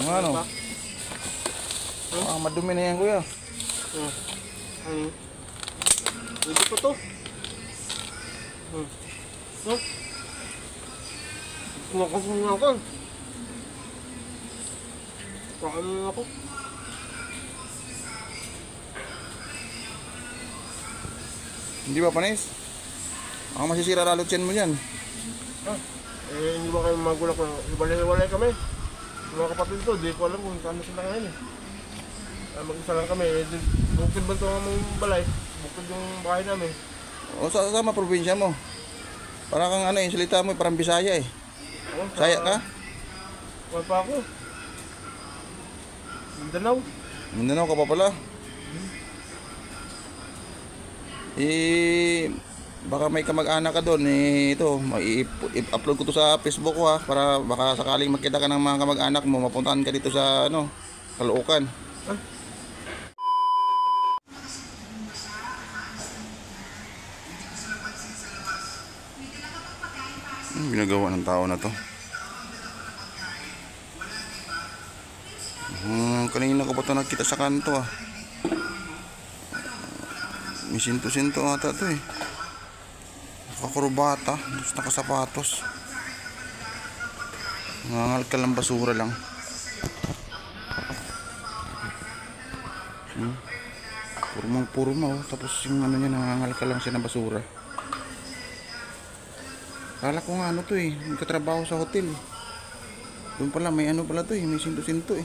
Ano? Madumi na yan, kuya. Pwede pa to. Kumakasin nga ako. Paano nga ako? Hindi ba panis? Ako masisira lalo tiyan mo yan. Hindi ba kayo magulang ko? Hiwalay kami. Mga kapatid ko, di ko alam kung saan sila ngayon mag-isa lang kami. Bukid ba ito ang balay? Bukid yung bahay namin. O sama probinsya mo? Para kang ano yung salita mo, parang Bisaya eh. Bisaya ka? Wala pa ako. Mindanao. Mindanao ka pa pala. Baka may kamag-anak ka doon ito, i-upload ko to sa Facebook ko ha, para baka sakaling makita ka ng mga kamag-anak mo, mapuntahan ka dito sa Caloocan. Ginagawa ng tao na to. Kanina ko pa ito nakita sa kanto ah. May sinto-sinto ata ito eh. Nakakurbata, nakasapatos. Nangangalkal ng basura lang. Purmang-purma oh. Tapos yung ano niya, nangangalkal lang siya ng basura. Kala ko nga ano to eh, nagkatrabaho sa hotel eh. Doon pala may ano pala to eh, may sinto-sinto eh.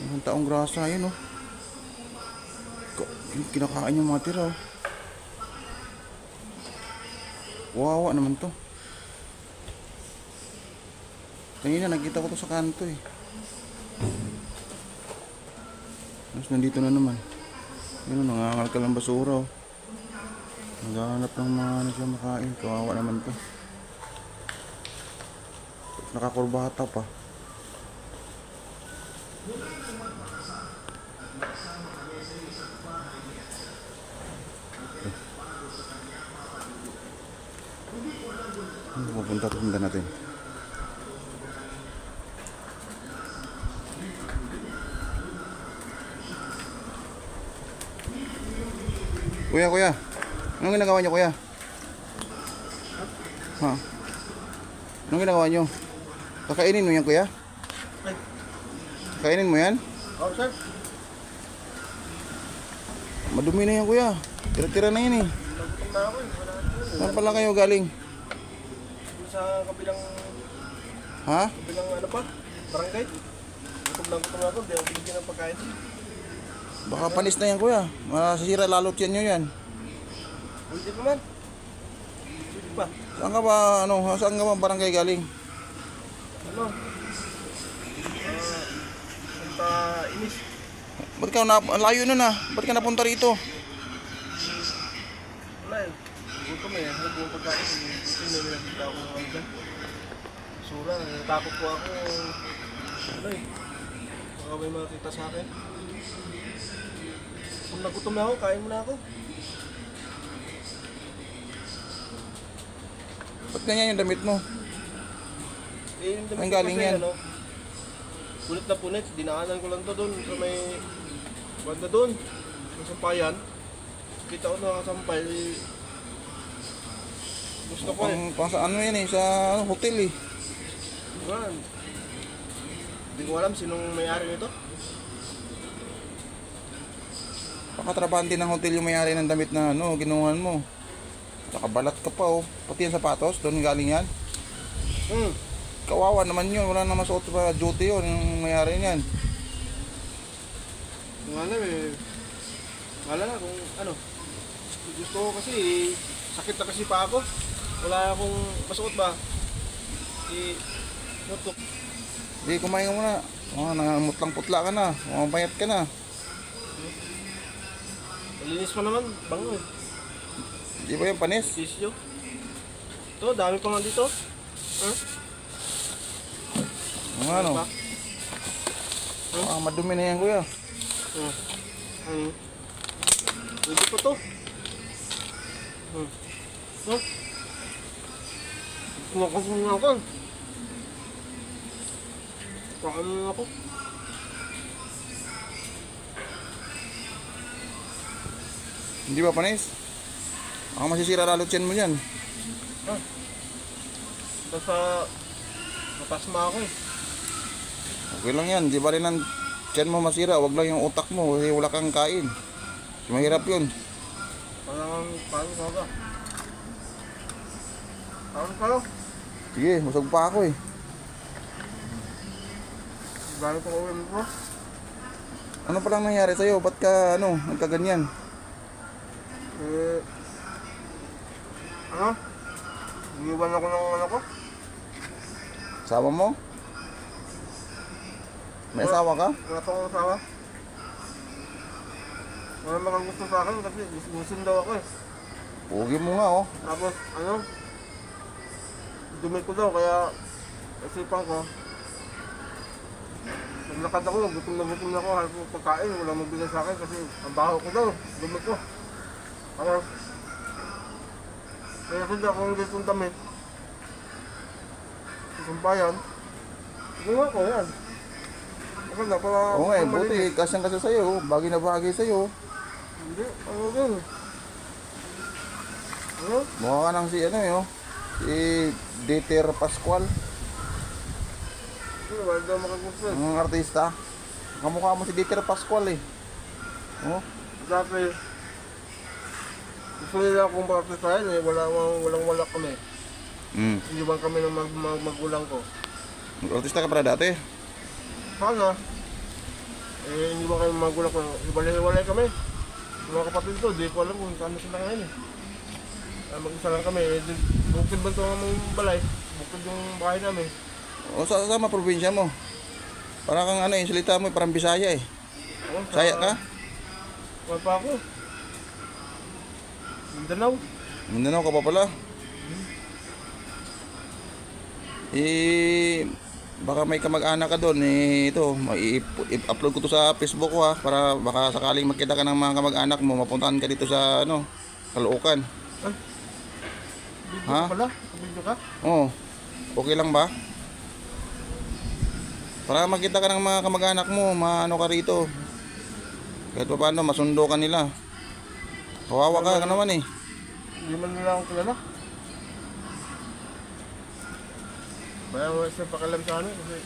Ang taong grasa yun oh. Kinakain yung mga tira oh. Wawa naman to. Kanina nakita ko to sa kanto eh. Tapos nandito na naman. Yun, nangangalkal ng basura oh. Naghahanap ng mga ano siya makain. Kawawa naman to. Nakakurbata pa. Pupunta natin. Kuya. Anong ginagawa niyo, kuya? Ha? Anong ginagawa niyo? Kakainin mo yan, kuya? Kainin mo yan? Oh, sir. Madumi na yan, kuya. Tira-tira na yan eh. Saan pala kayo galing? Sa kabilang Ha? ano pa? Barangay. Gutom ako, di ako binigyan ng pagkain. Baka panis na yan, kuya. Masisira lalo tiyan nyo yan. Hindi pa man. Hindi pa. Saan ka ba barangay galing? Ano? Santa Inis. Ba't ka layo nun ah? Ba't ka napunta rito? Wala eh. Gutom eh. Hanap buong pagkain. Gutom na nakita ako ng hanggan. Sura. Natakot ko ako. Ano eh. Baka may makita sa akin. Kung nagutom na ako, kain mo na ako. Ba't ganyan yung damit mo? Eh, yung damit Ang ko galing kasi, yan. Punit na punit. Dinaanan ko lang to doon. Sa may banda doon. Sa sampayan. Kita ko nakasampay. Gusto ko eh. Pang sa ano yan eh, sa hotel eh. Man. Hindi ko alam sinong may-ari nito. Pakatrabante ng hotel yung may-ari ng damit na ginuhan mo. Nakabalat ka pa oh. Pati yung sapatos, doon galing yan. Kawawa naman yun, wala naman suot pa duty yun, yung may-ari niyan. Kung alam eh. Wala na kung ano. Gusto ko kasi sakit na kasi pa ako. Wala akong masuot ba. Nutok. Hindi, kumain ka muna. Nangamutlang-putla ka na. Mamabayat ka na. Malinis pa naman. Bango eh. Di ba yung panis? Sisyo. Ito, dami pa nga dito. Ano? Madumi na yan, kuya. Pwede pa to. Kumakasin nga ako. Paano ako? Hindi ba panis? Baka masisira lalo tiyan mo yan. Ah. Basta napasma ako eh. Okay lang yan, di ba rin ang tiyan mo masira, wag lang yung utak mo kasi wala kang kain. Mahirap yun. Paano ka? Paano ka? Sige, busog pa ako eh. Gano'n ko uwi mo? Ano palang nangyari sa'yo? Ba't ka nagkaganyan? Ano? Iniwan ako ng ano ko? Asawa mo? May asawa ka? Wala pa akong asawa. Wala naman gusto sa akin kasi gusin daw ako eh. Pugi mo nga oh. Tapos ano? Dumi ko daw kaya isipan ko. Naglakad ako, gutom na ako, hanap ko pagkain, walang magbigay sa akin kasi ang baho ko daw, dumi ko. Tapos, kaya kasi akong ditong damit. Sumpayan. Gumawa ko yan. Ako na para... Oo nga eh, buti kasyang kasi sa'yo. Bagay na bagay sa'yo. Hindi, ano din. Ano? Mukha ka nang si si Dieter Pascual. Hindi, wala daw makagusto. Ang artista. Kamukha mo si Dieter Pascual eh. Oh, Dati, gusto nila akong partisahin eh, walang kami. Iniwan kami ng magulang ko. Artista ka pala dati. Sana, iniwan kami ng magulang ko. Hiwalay kami. Yung mga kapatid ko, di ko alam kung saan sila ngayon eh. Mag-isa lang kami, bukid ba ito ang balay? Bukid yung bahay namin. O sa probinsya mo. Parang kang yung salita mo parang Bisaya eh. Bisaya ka? Wala pa ako. Mindanao. Mindanao ka pa pala. Baka may kamag-anak ka doon i-upload ko to sa Facebook ko para baka sakaling makita ka ng mga kamag-anak mo, mapuntahan ka dito sa Caloocan. Ay, video Ha? ka pala? Video ka? Oo. Okay lang ba? Para makita ka ng mga kamag-anak mo, ka rito. Kahit pa paano, masundo ka nila. Kawawa ka naman eh. Hindi man nila akong kilala. Bayan mo siya pakalam sa ano kasi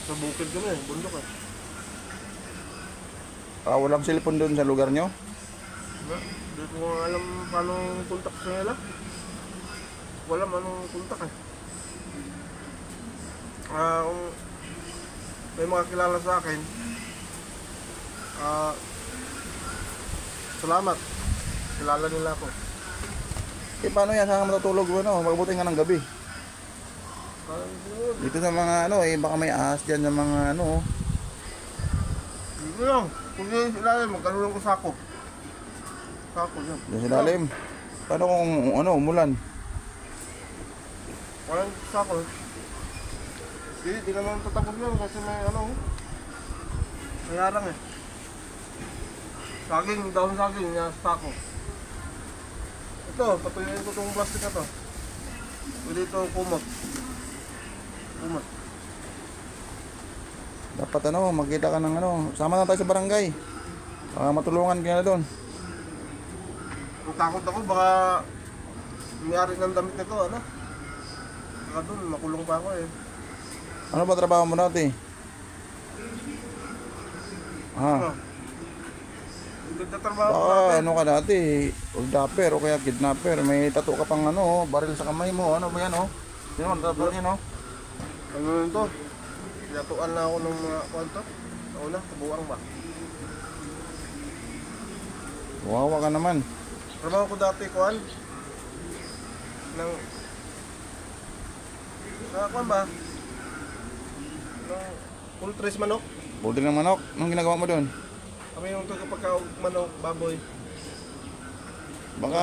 sa bukid kami eh, bundok eh. Walang cellphone doon sa lugar nyo? Diba? Hindi ko nga alam paano kontak sa nila. Wala man anong kontak eh. Kung may mga kilala sa akin, salamat. Kilala nila ako. Paano yan? Saan ka matutulog? Magbuti nga ng gabi. Siguro, Dito sa mga baka may ahas dyan sa mga dito lang. Kung hindi sila magkaroon ko sako. Sako yun. Doon sa lalim. Paano kung umulan? Walang sako. Di naman tatapos yun kasi may may harang eh. Saging, daon saging, niya sako. Ito, patuyuin ko itong plastic na to. Pwede ito kumot. Kumot. Dapat magkita ka ng sama na tayo sa barangay. Matulungan ka na doon. Ang takot ako, baka may-ari ng damit nito, Baka doon, makulong pa ako eh. Ano ba trabaho mo dati? Nagtatrabaho ko Baka natin. ka dati, oldapper o kaya kidnapper. May tattoo ka pang baril sa kamay mo. Ano ba yan Sino tattoo yan Ano yun to? Pinatuan na ako ng mga kwanto. Nauna, kabuang ba? Wawa ka naman. Trabaho ko dati, kuan. Kuan ba? Poultries manok. Poultry ng manok. Anong ginagawa mo doon? Kami yung pagkaw manok, baboy. Baka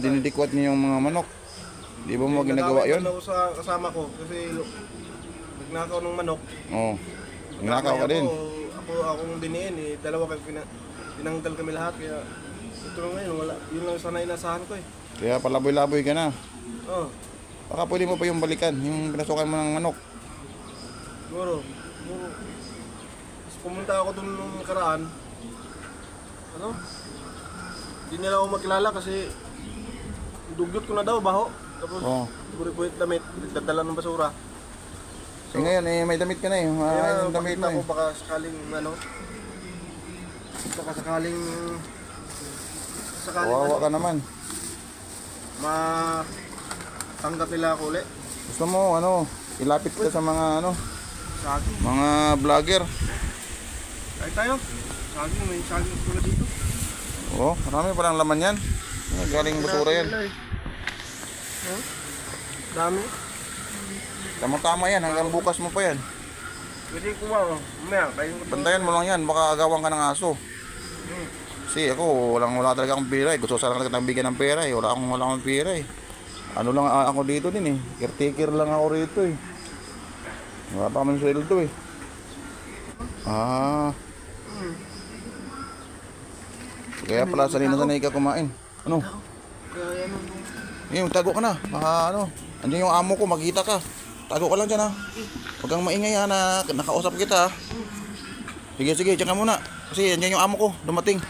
dinidikwat niyo yung mga manok. Di ba mo ginagawa yun? Nagawin sa kasama ko kasi nagnakaw ng manok. Oo. Nakaw ka din. Akong diniin eh. Dalawa kami pinanggal kami lahat kaya ito lang ngayon, wala. Yun lang sana inasahan ko eh. Kaya palaboy-laboy ka na. Oo. Baka pwede mo pa yung balikan, yung pinasukan mo ng manok. Siguro. Tapos pumunta ako dun nung nakaraan. Ano? Hindi nila ako makilala kasi dugyot ko na daw, baho. Tapos, Oo. puri-purit damit, nagdadala ng basura. Eh ngayon, may damit ka na eh. Kaya Yung damit pakita na ko eh. baka sakaling Kawawa ka naman. matanggap nila ako ulit. Gusto mo, ilapit ka sa mga, Saging. mga vlogger. Kahit tayo. Saging, may saging ko na dito. Oo, marami palang laman yan. Galing basura yan. Huh? Dami. Tama-tama yan, hanggang bukas mo pa yan. Pwede ko ba? Mamaya, kayo ko. Bantayan mo lang yan, baka agawang ka ng aso. Kasi ako, wala talaga akong pera eh. Gusto sana talaga bigyan ng pera eh. Wala akong pera eh. Ano lang ako dito din eh. Caretaker lang ako rito eh. Wala pa kami sweldo eh. Ah. Kaya pala sanay ka kumain. Ano? Kaya ano. Yung tago ka na. Baka andiyan yung amo ko, magkita ka. Tago ka lang dyan ha. Huwag kang maingay ha na nakausap kita ha. Sige, diyan ka muna. Kasi andiyan yung amo ko, dumating.